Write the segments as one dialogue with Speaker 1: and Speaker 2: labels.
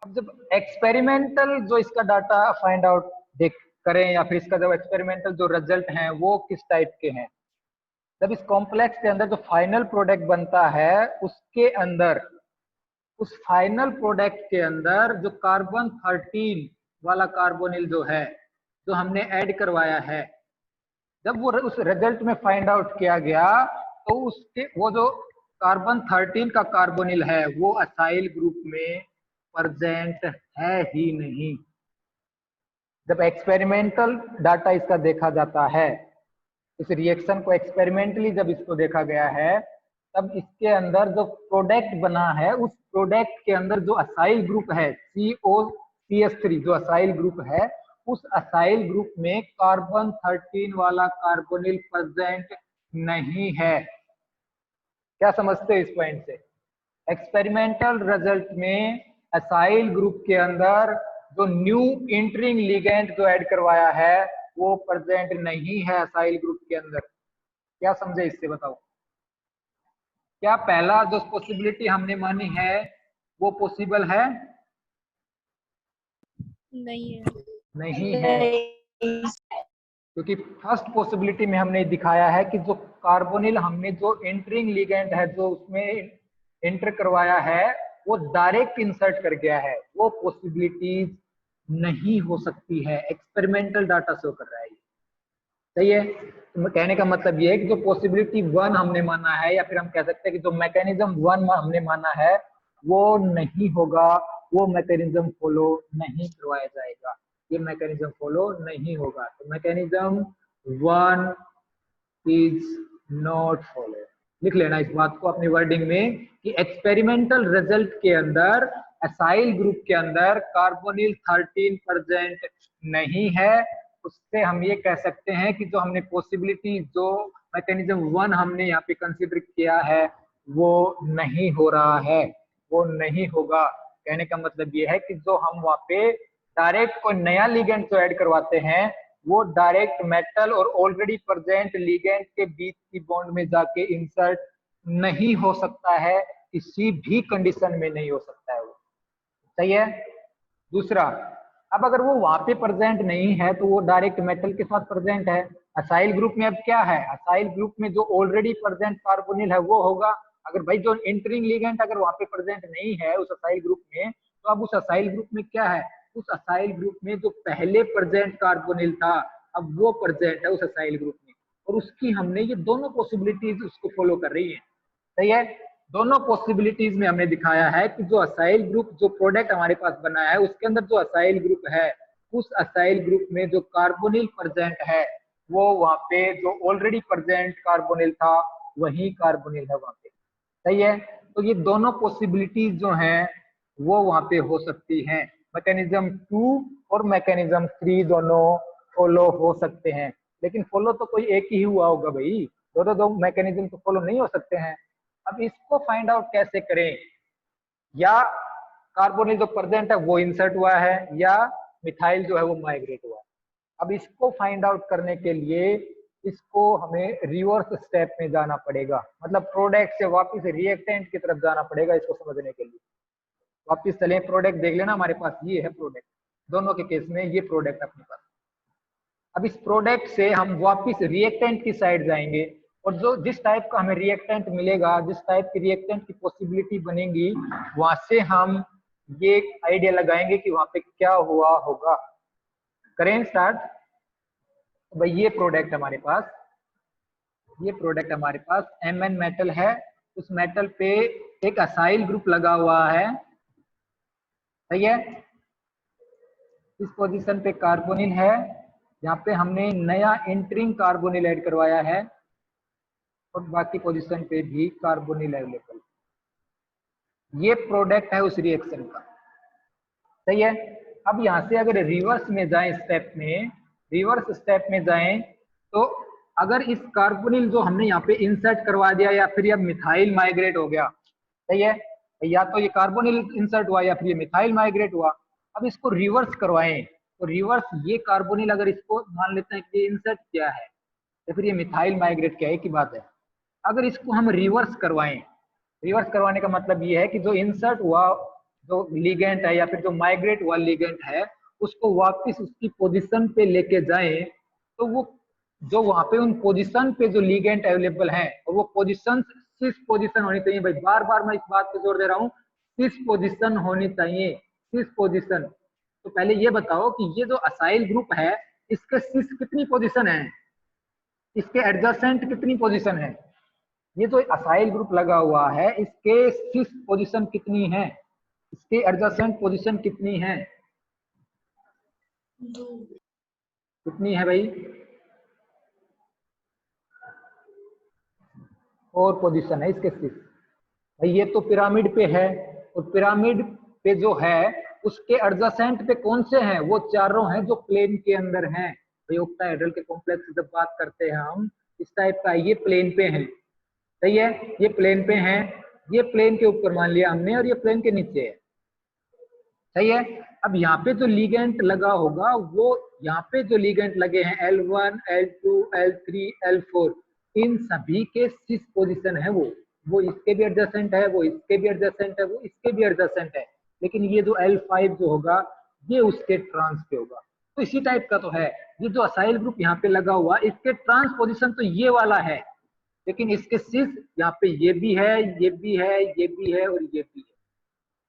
Speaker 1: अब जब एक्सपेरिमेंटल जो इसका डाटा फाइंड आउट देख करें या फिर इसका जब एक्सपेरिमेंटल जो रिजल्ट हैं वो किस टाइप के हैं, जब इस कॉम्प्लेक्स के अंदर जो फाइनल प्रोडक्ट बनता है उसके अंदर, उस फाइनल प्रोडक्ट के अंदर जो कार्बन 13 वाला कार्बोनिल जो है जो हमने ऐड करवाया है, जब वो उस रिजल्ट में फाइंड आउट किया गया तो उसके वो जो कार्बन 13 का कार्बोनिल है वो असाइल ग्रुप में प्रेजेंट है ही नहीं। जब एक्सपेरिमेंटल डाटा इसका देखा जाता है, इस रिएक्शन को एक्सपेरिमेंटली जब इसको देखा गया है, तब इसके अंदर जो प्रोडक्ट बना है उस प्रोडक्ट के अंदर जो असाइल ग्रुप है COCH3 जो असाइल ग्रुप है, उस असाइल ग्रुप में कार्बन 13 वाला कार्बोनिल प्रेजेंट नहीं है। क्या समझते हैं इस पॉइंट से? एक्सपेरिमेंटल रिजल्ट में असाइल ग्रुप के अंदर जो न्यू इंटरिंग लिगेंड जो ऐड करवाया है वो प्रेजेंट नहीं है असाइल ग्रुप के अंदर। क्या समझे इससे बताओ? क्या पहला जो पॉसिबिलिटी हमने मानी है वो पॉसिबल है?
Speaker 2: नहीं है।
Speaker 1: नहीं है, क्योंकि फर्स्ट पॉसिबिलिटी में हमने दिखाया है कि जो कार्बोनिल हमने जो इंटरिंग लिगेंड है जो उसमें इंटर करवाया है वो डायरेक्ट इंसर्ट कर गया है, वो पॉसिबिलिटीज नहीं हो सकती है। एक्सपेरिमेंटल डाटा शो कर रहा है। सही है? तो कहने का मतलब ये है कि जो पॉसिबिलिटी 1 हमने माना है, या फिर हम कह सकते हैं कि जो मैकेनिज्म 1 हमने माना है वो नहीं होगा, वो मैकेनिज्म फॉलो नहीं करवाया जाएगा, ये मैकेनिज्म फॉलो नहीं होगा। तो मैकेनिज्म 1 इज नॉट फॉलो। लिख लेना इस बात को अपनी वर्डिंग में कि एक्सपेरिमेंटल रिजल्ट के अंदर असाइल ग्रुप के अंदर कार्बोनिल 13 प्रेजेंट नहीं है। उससे हम ये कह सकते हैं कि जो हमने पॉसिबिलिटी जो मैकेनिज्म 1 हमने यहाँ पे कंसीडर किया है वो नहीं हो रहा है, वो नहीं होगा। कहने का मतलब ये है कि जो हम वहाँ पे डायरेक्ट कोई नया लिगेंड जो ऐड करवाते हैं वो डायरेक्ट मेटल और ऑलरेडी प्रेजेंट लिगेंड के बीच की बॉन्ड में जाके इंसर्ट नहीं हो सकता है, किसी भी कंडीशन में नहीं हो सकता है वो। सही है? दूसरा, अब अगर वो वहां पे प्रेजेंट नहीं है तो वो डायरेक्ट मेटल के साथ प्रेजेंट है। असाइल ग्रुप में अब क्या है, असाइल ग्रुप में जो ऑलरेडी प्रेजेंट कार्बोनिल है वो होगा। अगर भाई जो इंटरिंग लिगेंड अगर वहां पे प्रेजेंट नहीं है उस असाइल ग्रुप में, तो अब उस असाइल ग्रुप में क्या है, उस असाइल ग्रुप में जो पहले प्रेजेंट कार्बोनिल था अब वो प्रेजेंट है उस असाइल ग्रुप में, और उसकी हमने ये दोनों पॉसिबिलिटीज उसको फॉलो कर रही है। सही है? दोनों पॉसिबिलिटीज में हमने दिखाया है कि जो असाइल ग्रुप जो प्रोडक्ट हमारे पास बना है उसके अंदर जो असाइल ग्रुप है उस असाइल ग्रुप में जो कार्बोनिल प्रेजेंट है वो वहां पे जो ऑलरेडी प्रेजेंट कार्बोनिल था वही कार्बोनिल है वहां पे। सही है? तो ये दोनों पॉसिबिलिटीज जो हैं वो वहां पे हो सकती हैं। मैकेनिज्म 2 और मैकेनिज्म 3 दोनों फॉलो हो सकते हैं, लेकिन फॉलो तो कोई एक ही हुआ होगा भाई, दोनों दो मैकेनिज्म तो फॉलो नहीं हो सकते हैं। अब इसको फाइंड आउट कैसे करें? या कार्बोनिल जो प्रेजेंट है वो इंसर्ट हुआ है या मिथाइल जो है वो माइग्रेट हुआ है। अब इसको फाइंड आउट करने के लिए इसको हमें रिवर्स स्टेप में जाना पड़ेगा, मतलब प्रोडक्ट से वापस रिएक्टेंट की तरफ जाना पड़ेगा इसको समझने के लिए। वापस चले, प्रोडक्ट देख लेना, हमारे पास ये है प्रोडक्ट, दोनों के केस में ये प्रोडक्ट अपने पास। अब इस प्रोडक्ट से हम वापस रिएक्टेंट की साइड जाएंगे और जो जिस टाइप का हमें रिएक्टेंट मिलेगा, जिस टाइप की रिएक्टेंट की पॉसिबिलिटी बनेगी, वहां से हम ये आइडिया लगाएंगे कि वहां पे क्या हुआ होगा। करें स्टार्ट। तो भाई ये प्रोडक्ट हमारे पास, ये प्रोडक्ट हमारे पास Mn मेटल है, उस मेटल पे एक असाइल ग्रुप लगा हुआ है। सही है? इस पोजीशन पे कार्बोनिल है, यहाँ पे हमने नया इंटरिंग कार्बोनिल ऐड करवाया है और बाकी पोजीशन पे भी कार्बोनिल अवेलेबल। ये प्रोडक्ट है उस रिएक्शन का। सही है? अब यहाँ से अगर रिवर्स में जाएं, स्टेप में रिवर्स स्टेप में जाएं, तो अगर इस कार्बोनिल जो हमने यहाँ पे इंसर्ट करवा दिया या फिर ये मिथाइल माइग्रेट हो गया, सही है, या तो ये कार्बोनिल इंसर्ट हुआ या फिर ये मिथाइल माइग्रेट हुआ। अब इसको रिवर्स करवाएं तो रिवर्स ये कार्बोनिल अगर इसको मान लेते हैं कि ये इंसर्ट किया है या फिर ये मिथाइल माइग्रेट किया है, एक ही बात है। अगर इसको हम रिवर्स करवाएं, रिवर्स करवाने का मतलब ये है कि जो इंसर्ट हुआ जो लिगेंड है या फिर जो माइग्रेट हुआ लिगेंड है उसको वापस उसकी पोजीशन पे लेके जाए, तो वो जो वहां पे उन पोजीशन पे जो लिगेंड अवेलेबल है और वो पोजीशन सिस पोजीशन होनी चाहिए। भाई बार बार मैं इस बात पे जोर दे रहा हूँ, सिस पोजीशन होनी चाहिए, सिस पोजीशन। तो पहले ये बताओ कि ये जो असाइल ग्रुप है इसके सिस कितनी पोजीशन है, इसके एडजेसेंट कितनी पोजीशन है। ये जो असाइल ग्रुप लगा हुआ है इसके सिस पोजीशन कितनी है, इसके एडजेसेंट पोजीशन कितनी है, कितनी है भाई, 4 पोजीशन है इसके सिस। भाई ये तो पिरामिड पे है और पिरामिड पे जो है उसके एडजेसेंट पे कौन से हैं, वो चारों हैं जो प्लेन के अंदर हैं। भाई ऑक्टाहेड्रल के कॉम्प्लेक्स जब बात करते हैं हम इस टाइप का, ये प्लेन पे हैं, सही है, ये प्लेन पे हैं, ये प्लेन के ऊपर मान लिया हमने और ये प्लेन के नीचे है, सही है। अब यहाँ पे जो लिगेंड लगा होगा वो यहाँ पे जो लिगेंड लगे हैं L1, L2, L3, L4 इन सभी के सिस पोजीशन है, वो इसके भी एडजेसेंट है, वो इसके भी एडजेसेंट है, वो इसके भी एडजेसेंट है, लेकिन ये जो L5 जो होगा ये उसके ट्रांस पे होगा। तो इसी टाइप का तो है ये जो असाइल ग्रुप यहाँ पे लगा हुआ इसके ट्रांस पोजीशन तो ये वाला है, लेकिन इसके सिस यहाँ पे ये भी है, ये भी है, ये भी है और ये भी है।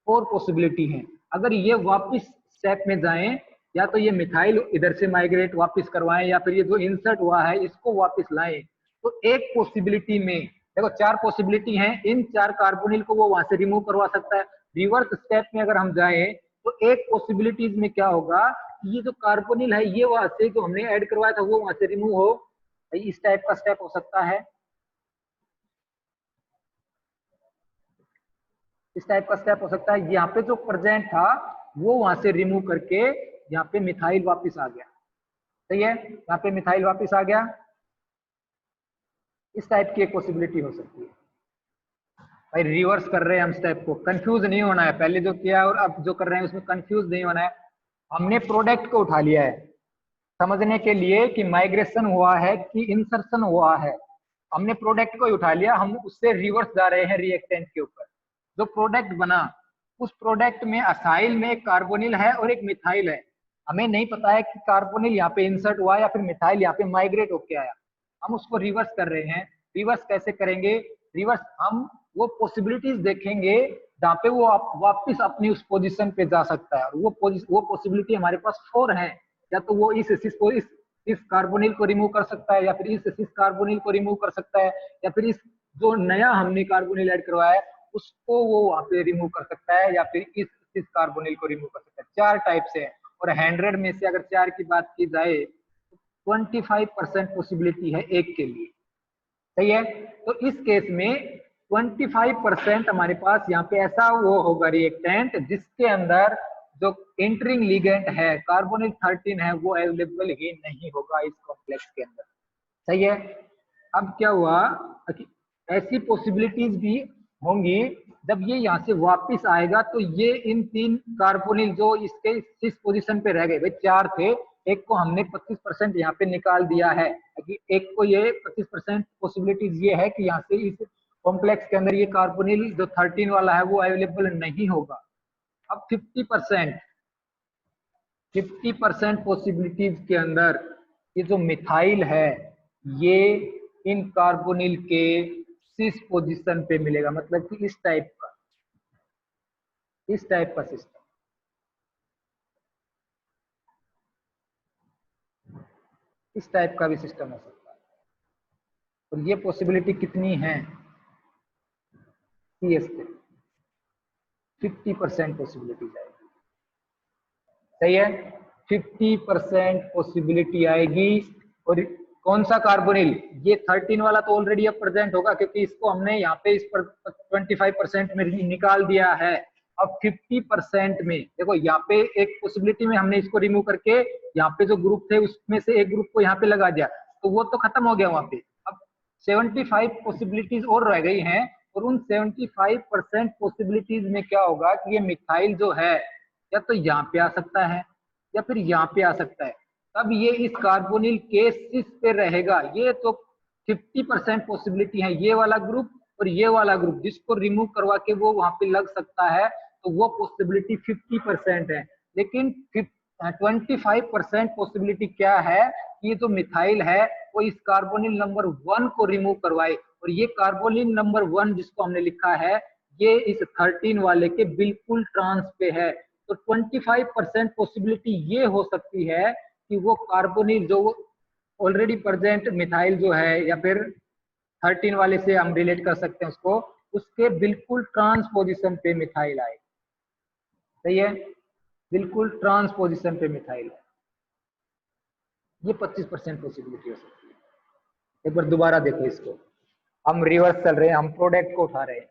Speaker 1: 4 पॉसिबिलिटी है। अगर ये वापस स्टेप में जाएं, या तो ये मिथाइल इधर से माइग्रेट वापस करवाएं या फिर ये जो इंसर्ट हुआ है इसको वापस लाएं, तो एक पॉसिबिलिटी में देखो 4 पॉसिबिलिटी हैं, इन 4 कार्बोनिल को वो वहां से रिमूव करवा सकता है। रिवर्स स्टेप में अगर हम जाएं तो एक पॉसिबिलिटीज में क्या होगा, ये जो कार्बोनिल है ये वहां से जो हमने ऐड करवाया था वो वहां से रिमूव हो, इस टाइप का स्टेप हो सकता है, इस टाइप का स्टेप हो सकता है। यहाँ पे जो प्रेजेंट था वो वहां से रिमूव करके यहाँ पे मिथाइल वापस आ गया, सही है, यहाँ पे मिथाइल वापस आ गया, इस टाइप की एक पॉसिबिलिटी हो सकती है। भाई रिवर्स कर रहे हैं हम स्टेप को, कंफ्यूज नहीं होना है, पहले जो किया और अब जो कर रहे हैं उसमें कंफ्यूज नहीं होना है। हमने प्रोडक्ट को उठा लिया है समझने के लिए कि माइग्रेशन हुआ है कि इंसर्शन हुआ है, हमने प्रोडक्ट को उठा लिया, हम उससे रिवर्स जा रहे हैं रिएक्टेंट के ऊपर। जो प्रोडक्ट बना उस प्रोडक्ट में असाइल में एक कार्बोनिल है और एक मिथाइल है, हमें नहीं पता है कि कार्बोनिल यहाँ पे इंसर्ट हुआ या फिर मिथाइल यहाँ पे माइग्रेट होके आया, हम उसको रिवर्स कर रहे हैं। रिवर्स कैसे करेंगे, रिवर्स हम वो पॉसिबिलिटीज देखेंगे जहाँ पे वो वापस अपनी उस पोजीशन पे जा सकता है, और वो पॉसिबिलिटी हमारे पास 4 है। या तो वो इस कार्बोनिल को रिमूव कर सकता है, या फिर इस कार्बोनिल को रिमूव कर सकता है, या फिर इस जो नया हमने कार्बोनिल ऐड करवाया है उसको वो वहां पे रिमूव कर सकता है, या फिर इस कार्बोनिल को रिमूव कर सकता है। 4 टाइप से है, और 100 में से अगर 4 की बात की जाए तो 25% पॉसिबिलिटी है एक के लिए, सही है। तो इस केस में 25% हमारे पास यहाँ पे ऐसा वो होगा रिएक्टेंट जिसके अंदर जो एंटरिंग लिगेंड है कार्बोनिल 13 है वो अवेलेबल ही नहीं होगा इस कॉम्प्लेक्स के अंदर, सही है। अब क्या हुआ, ऐसी पॉसिबिलिटीज भी होंगी जब ये यहाँ से वापस आएगा तो ये इन 3 कार्बोनिल जो इसके इस पोजीशन पे रह गए, भाई 4 थे, एक को हमने 25% यहाँ पे निकाल दिया है, एक को ये 25% पॉसिबिलिटीज ये है कि यहाँ से इस कॉम्प्लेक्स के अंदर ये कार्बोनिल जो 13 वाला है वो अवेलेबल नहीं होगा। अब 50% पॉसिबिलिटीज के अंदर ये जो मिथाइल है ये इन कार्बोनिल के सिस पोजीशन पे मिलेगा, मतलब कि इस टाइप का सिस्टम, इस टाइप का भी सिस्टम हो सकता है। और ये पॉसिबिलिटी कितनी है, CS पे 50% पॉसिबिलिटी आएगी, सही है, 50% पॉसिबिलिटी आएगी। और कौन सा कार्बोनिल, ये 13 वाला तो ऑलरेडी अब प्रेजेंट होगा क्योंकि इसको हमने यहाँ पे इस पर 25% में निकाल दिया है। अब 50% में देखो यहाँ पे एक पॉसिबिलिटी में हमने इसको रिमूव करके यहाँ पे जो ग्रुप थे उसमें से एक ग्रुप को यहाँ पे लगा दिया, तो वो तो खत्म हो गया वहां पे। अब 75 पॉसिबिलिटीज और रह गई हैं, और उन 75% पॉसिबिलिटीज में क्या होगा कि ये मिथाइल जो है या तो यहाँ पे आ सकता है या फिर यहाँ पे आ सकता है, तब ये इस कार्बोनिल के सिस पे रहेगा। ये तो 50% पॉसिबिलिटी है, ये वाला ग्रुप और ये वाला ग्रुप जिसको रिमूव करवा के वो वहां पे लग सकता है, तो वो पॉसिबिलिटी 50% है। लेकिन 25% पॉसिबिलिटी क्या है कि ये जो मिथाइल है वो इस कार्बोनिल नंबर 1 को रिमूव करवाए, और ये कार्बोनिल नंबर 1 जिसको हमने लिखा है ये इस 13 वाले के बिल्कुल ट्रांस पे है। तो 25% पॉसिबिलिटी ये हो सकती है कि वो कार्बोनिल जो ऑलरेडी प्रेजेंट मिथाइल जो है, या फिर 13 वाले से हम रिलेट कर सकते हैं उसको, उसके बिल्कुल ट्रांस पोजिशन पे मिथाइल आए। सही है, बिल्कुल ट्रांस पोजिशन पे मिथाइल है। ये 25% पॉसिबिलिटी हो सकती है। एक बार दोबारा देखो इसको, हम रिवर्स चल रहे हैं, हम प्रोडक्ट को उठा रहे हैं।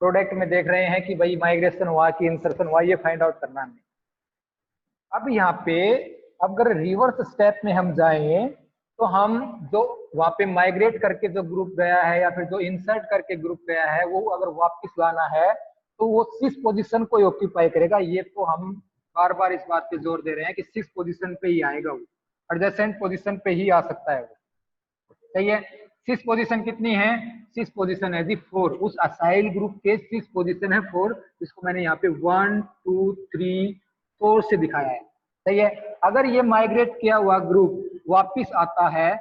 Speaker 1: प्रोडक्ट में देख रहे हैं कि भाई माइग्रेशन हुआ कि इंसर्शन हुआ, ये फाइंड आउट करना है। अब यहाँ पे अगर रिवर्स स्टेप में हम जाएं तो हम जो वहां पे माइग्रेट करके जो ग्रुप गया है या फिर जो इंसर्ट करके ग्रुप गया है वो अगर वापस लाना है तो वो 6 पोजीशन को ऑक्यूपाई करेगा। ये तो हम बार बार इस बात पे जोर दे रहे हैं कि 6 पोजीशन पे ही आएगा, वो एडजेसेंट पोजीशन पे ही आ सकता है वो। सही है, 6 पोजीशन कितनी है? 6 पोजीशन है जी 4। उस असाइल ग्रुप के 6 पोजीशन है 4, जिसको मैंने यहाँ पे 1 2 3 4 से दिखाया है। सही है, अगर ये माइग्रेट किया हुआ ग्रुप वापिस आता है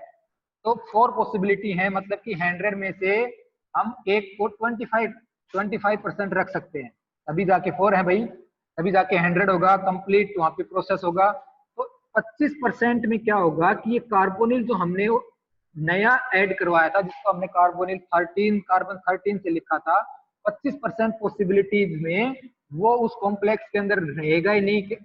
Speaker 1: तो 4 पॉसिबिलिटी है, मतलब कि 100 में से हम एक को 25% रख सकते हैं, तभी जाके 4 है भाई, तभी जाके 100 होगा, कंप्लीट वहां पे प्रोसेस होगा। तो 25% में क्या होगा कि ये कार्बोनिल जो हमने नया ऐड करवाया था, जिसको हमने कार्बोनिल 13 कार्बन 13 से लिखा था, 25% पॉसिबिलिटीज में वो उस कॉम्प्लेक्स के अंदर रहेगा ही नहीं।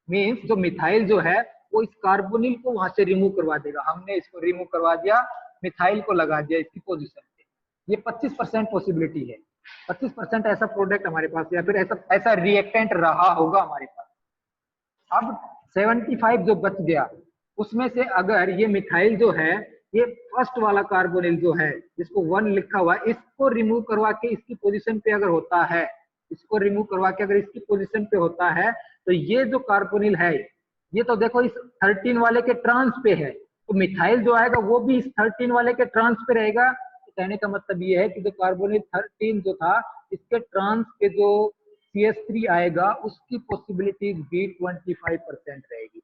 Speaker 1: मीन्स जो मिथाइल जो है वो इस कार्बोनिल को वहां से रिमूव करवा देगा। हमने इसको रिमूव करवा दिया, मिथाइल को लगा दिया इसकी पोजीशन पे। ये 25% पॉसिबिलिटी है। 25% ऐसा प्रोडक्ट हमारे पास, या फिर ऐसा रिएक्टेंट रहा होगा हमारे पास। अब 75 जो बच गया उसमें से अगर ये मिथाइल जो है, ये फर्स्ट वाला कार्बोनिल जो है जिसको 1 लिखा हुआ है, इसको रिमूव करवा के इसकी पोजीशन पे अगर होता है, इसको रिमूव करवा के अगर इसकी पोजीशन पे होता है, तो ये जो कार्बोनिल है ये तो देखो इस 13 वाले के ट्रांस पे है, तो मिथाइल जो आएगा वो भी इस 13 वाले के ट्रांस पे रहेगा। तो कहने का मतलब ये है कि जो कार्बोनिल 13 जो था इसके ट्रांस के जो CH3 आएगा उसकी पॉसिबिलिटी भी 25% रहेगी।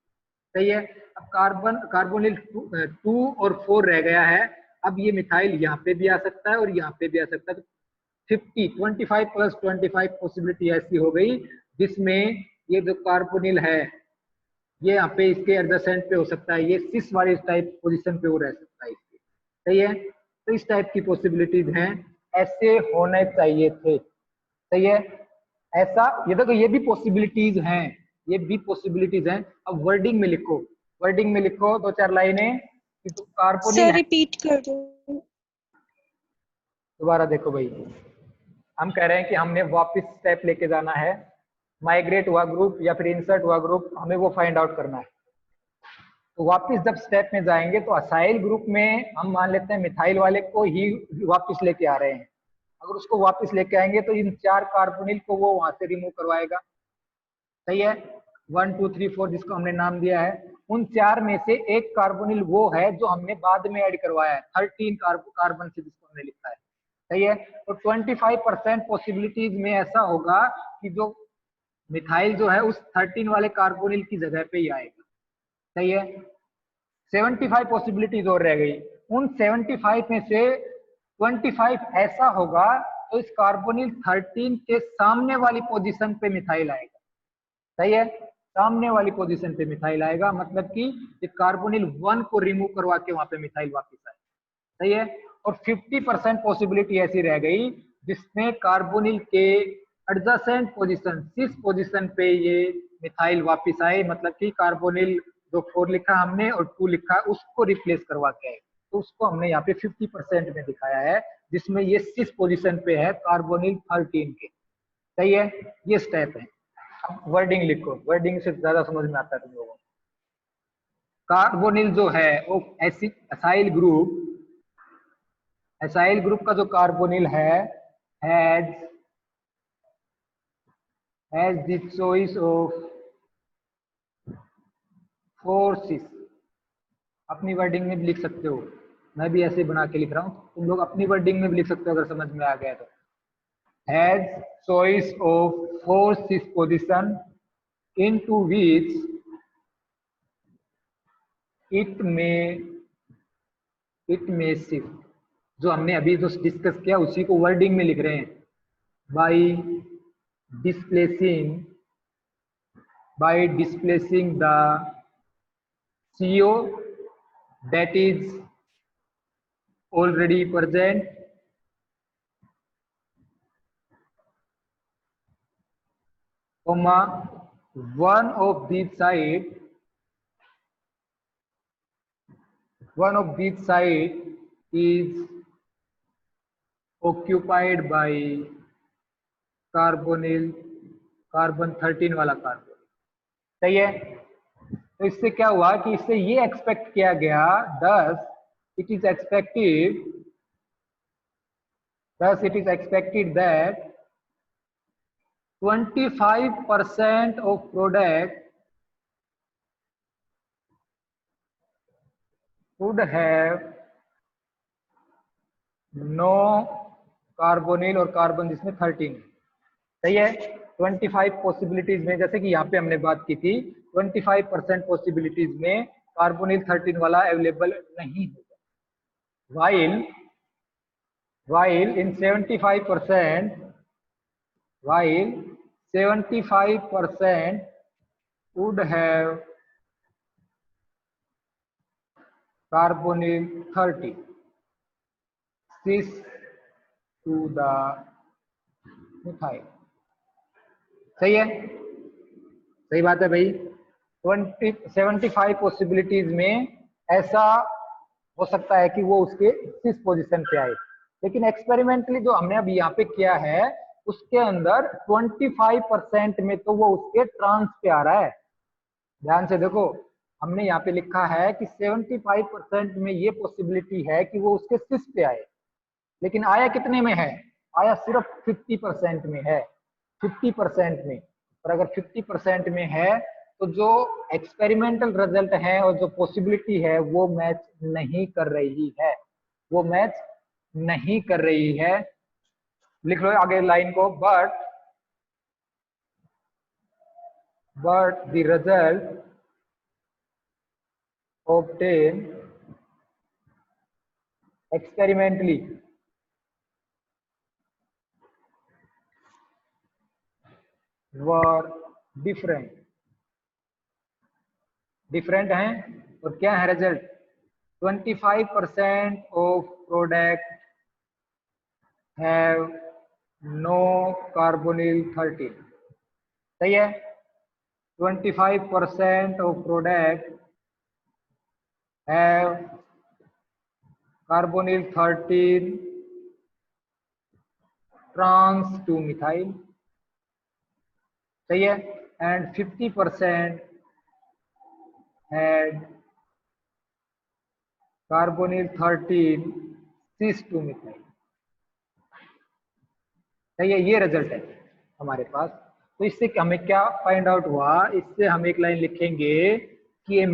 Speaker 1: सही है, अब कार्बोनिल 2 और 4 रह गया है। अब ये मिथाइल यहाँ पे भी आ सकता है और यहाँ पे भी आ सकता है। 25 प्लस 25 पॉसिबिलिटी ऐसी हो गई जिसमें ये जो कार्बोनिल है ये यहाँ पे इसके एडजेसेंट पे हो सकता है, ये 6 वाले टाइप पोजीशन पे वो रह सकता है इसके। सही है, तो इस टाइप की पॉसिबिलिटीज हैं, ऐसे होने चाहिए थे। सही है, ऐसा ये देखो ये भी पॉसिबिलिटीज हैं, ये भी पॉसिबिलिटीज हैं। अब वर्डिंग में लिखो, वर्डिंग में लिखो 2-4 लाइनें कि तो कार्बोनिल
Speaker 2: सर रिपीट कर दो।
Speaker 1: दोबारा देखो भाई, हम कह रहे हैं कि हमने वापस स्टेप लेके जाना है, माइग्रेट हुआ ग्रुप या फिर इंसर्ट हुआ ग्रुप, हमें वो फाइंड आउट करना है। तो वापस जब स्टेप में जाएंगे तो असाइल ग्रुप में हम मान लेते हैं मिथाइल वाले को ही वापस लेके आ रहे हैं। अगर उसको वापस लेके आएंगे तो इन 4 कार्बोनिल को वो वहां से रिमूव करवाएगा। सही है, 1 2 3 4 जिसको हमने नाम दिया है, उन 4 में से एक कार्बोनिल वो है जो हमने बाद में ऐड करवाया है 13 कार्बन से जिसको हमने लिखा है। सही है, तो 25% पॉसिबिलिटीज में ऐसा होगा कि जो मिथाइल जो है उस 13 वाले कार्बोनिल की जगह पे ही आएगा। सही है, 75 पॉसिबिलिटीज और रह गई। उन 75 में से 25 ऐसा होगा तो इस कार्बोनिल 13 के सामने वाली पोजीशन पे मिथाइल आएगा। सही है, सामने वाली पोजीशन पे मिथाइल आएगा, मतलब कि ये कार्बोनिल 1 को रिमूव करवा के वहां पे मिथाइल वापस आए। सही है, और 50% पॉसिबिलिटी ऐसी रह गई जिसमें कार्बोनिल के एडजेसेंट पोजीशन 6 पोजीशन पे ये मिथाइल वापस आए, मतलब कि कार्बोनिल जो 4 लिखा हमने और 2 लिखा उसको रिप्लेस करवा के आए। तो उसको हमने यहाँ पे 50% में दिखाया है, जिसमें ये 6 पोजीशन पे है कार्बोनिल 13 के। सही है, ये स्टेप है। अब वर्डिंग लिखो, वर्डिंग से ज्यादा समझ में आता है तुम लोगों को। कार्बोनिल जो है वो एसाइल ग्रुप का जो कार्बोनिल है हैज द चॉइस ऑफ 4 6। अपनी वर्डिंग में भी लिख सकते हो, मैं भी ऐसे बना के लिख रहा हूँ, तुम लोग अपनी वर्डिंग में भी लिख सकते हो अगर समझ में आ गया तो। has choice of 4 cis position into which it may shift. जो हमने अभी जो डिस्कस किया उसी को वर्डिंग में लिख रहे हैं, by displacing the CO that is already present comma one of these side is occupied by carbon 13 वाला कार्बन। सही है। तो इससे क्या हुआ कि इससे ये एक्सपेक्ट किया गया, thus it is expected that 25% of product would have no carbonyl और कार्बन जिसमें 13। सही है। 25 पॉसिबिलिटीज में, जैसे कि यहाँ पे हमने बात की थी, 25% पॉसिबिलिटीज में कार्बोनिल 13 वाला अवेलेबल नहीं होगा, while in 75% would have carbonyl 30 cis to the methyl. सही है। सही बात है भाई। 75 पॉसिबिलिटीज में ऐसा हो सकता है कि वो उसके सिस पोजीशन पे आए, लेकिन एक्सपेरिमेंटली जो हमने अभी यहाँ पे किया है उसके अंदर 25% में तो वो उसके ट्रांस पे आ रहा है। ध्यान से देखो, हमने यहाँ पे लिखा है कि 75% में ये पॉसिबिलिटी है कि वो उसके सिस पे आए, लेकिन आया कितने में है? आया सिर्फ 50% में है, 50% में। और अगर 50% में है तो जो एक्सपेरिमेंटल रिजल्ट है और जो पॉसिबिलिटी है वो मैच नहीं कर रही है, वो मैच नहीं कर रही है। लिख लो आगे लाइन को, but the result obtained experimentally were different हैं। और क्या है result? 25% of product have no carbonyl 13। सही है। 25% of product have carbonyl 13 trans to methyl। सही है। and 50% had carbonyl 13 cis to methyl। सही है। ये रिजल्ट है हमारे पास। तो इससे हमें क्या फाइंड आउट हुआ? इससे हम एक लाइन लिखेंगे कि a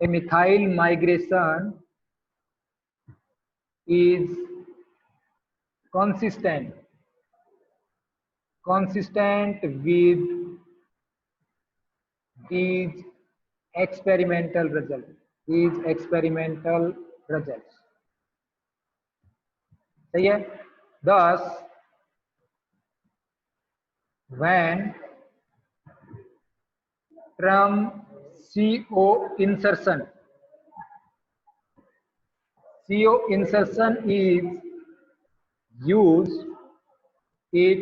Speaker 1: methyl migration is consistent with these experimental results। सही है। Thus when term CO insertion is used, it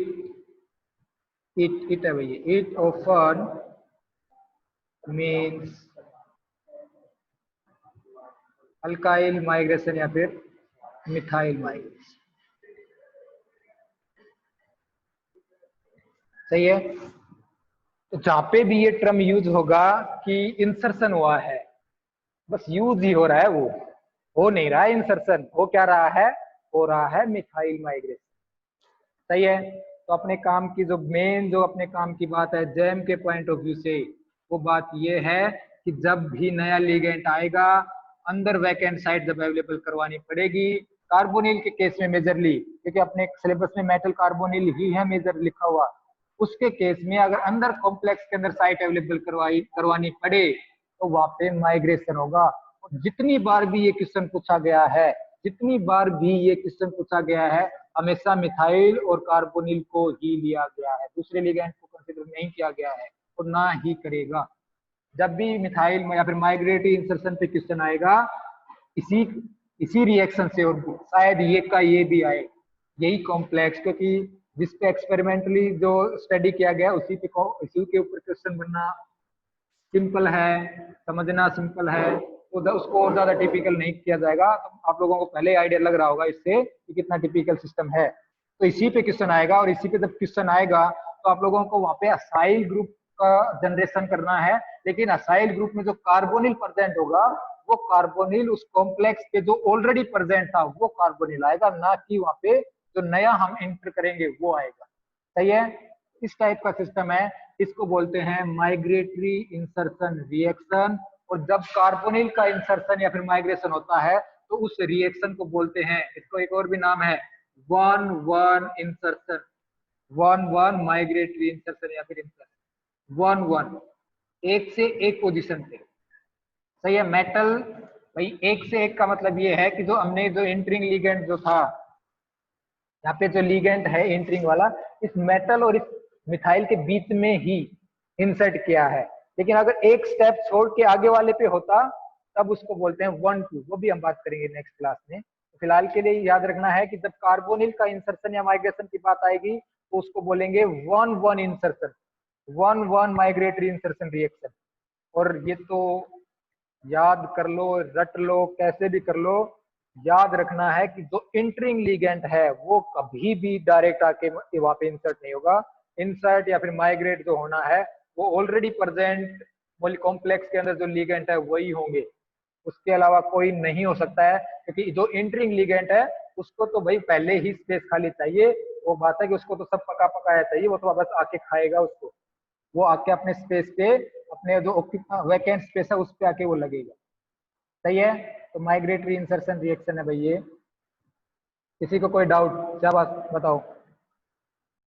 Speaker 1: often means alkyl migration या फिर मिथाइल माइग्रेशन। सही है। तो जहां पे भी ये टर्म यूज होगा कि इंसर्शन हुआ है, बस यूज ही हो रहा है, वो हो नहीं रहा है इंसर्शन, हो क्या रहा है? हो रहा है मिथाइल माइग्रेशन। सही है। तो अपने काम की जो मेन जो अपने काम की बात है जैम के पॉइंट ऑफ व्यू से, वो बात ये है कि जब भी नया लिगेंड आएगा अंदर वैकेंट साइट जब अवेलेबल करवानी पड़ेगी, कार्बोनिल के केस में मेजरली, क्योंकि अपने सिलेबस में मेटल कार्बोनिल ही है मेजर लिखा हुआ, उसके केस में अगर अंदर कॉम्प्लेक्स के अंदर साइट अवेलेबल करवानी पड़े तो वहां पे माइग्रेशन होगा। जितनी बार भी ये क्वेश्चन पूछा गया है, जितनी बार भी ये क्वेश्चन पूछा गया है, हमेशा मिथाइल और कार्बोनिल को ही लिया गया है, दूसरे लिगेंड को कंसीडर नहीं किया गया है और ना ही करेगा। जब भी मिथाइल या फिर माइग्रेटरी इंसर्शन पे क्वेश्चन आएगा इसी रिएक्शन से, और शायद ये का ये भी आए, यही कॉम्प्लेक्स, क्योंकि जिस पे एक्सपेरिमेंटली जो स्टडी किया गया उसी के ऊपर क्वेश्चन बनना सिंपल है, समझना सिंपल है, तो उसको और ज्यादा टिपिकल नहीं किया जाएगा। तो आप लोगों को पहले आइडिया लग रहा होगा इससे कि कितना टिपिकल सिस्टम है। तो इसी पे क्वेश्चन आएगा, और इसी पे जब क्वेश्चन आएगा तो आप लोगों को वहां पे असाइल ग्रुप का जनरेशन करना है, लेकिन असाइल ग्रुप में जो कार्बोनिल प्रेजेंट होगा वो कार्बोनिल उस कॉम्प्लेक्स के जो ऑलरेडी प्रेजेंट था वो कार्बोनिल आएगा, ना कि वहां पे जो नया हम एंटर करेंगे वो आएगा। सही है, इस टाइप का सिस्टम है, इसको बोलते हैं माइग्रेटरी इंसर्शन रिएक्शन। और जब कार्बोनिल का इंसर्शन या फिर माइग्रेशन होता है तो उस रिएक्शन को बोलते हैं, इसको एक और भी नाम है 1-1 इंसर्शन, 1-1 माइग्रेटरी इंसर्शन या फिर इंसर्शन 1-1, एक से एक पोजीशन पे। सही है, मेटल भाई एक से एक का मतलब ये है कि जो हमने जो एंटरिंग लिगेंड जो था, यहाँ पे जो लिगेंड है एंटरिंग वाला, इस मेटल और इस मिथाइल के बीच में ही इंसर्ट किया है। लेकिन अगर एक स्टेप छोड़ के आगे वाले पे होता तब उसको बोलते हैं 1-2, वो भी हम बात करेंगे नेक्स्ट क्लास में। तो फिलहाल के लिए याद रखना है कि जब कार्बोनिल का इंसर्शन या माइग्रेशन की बात आएगी तो उसको बोलेंगे 1-1 इंसर्शन, 1-1 माइग्रेटरी इंसर्शन रिएक्शन। और ये तो याद कर लो, रट लो, कैसे भी कर लो, याद रखना है कि जो इंटरिंग लिगेंड है वो कभी भी डायरेक्ट आके वहां पे इंसर्ट नहीं होगा। इंसर्ट या फिर माइग्रेट जो होना है वो ऑलरेडी प्रेजेंट कॉम्प्लेक्स के अंदर जो लिगेंड है वही होंगे, उसके अलावा कोई नहीं हो सकता है। क्योंकि जो इंटरिंग लिगेंड है उसको तो भाई पहले ही स्पेस खाली चाहिए, वो बात है कि उसको तो सब पका पकाया चाहिए, वो तो बस आके खाएगा उसको, वो आके अपने स्पेस पे, अपने जो वैकेंट स्पेस है उस पे आके वो लगेगा। सही है, तो माइग्रेटरी इंसर्शन रिएक्शन है भाई ये। किसी को कोई डाउट, क्या बात बताओ।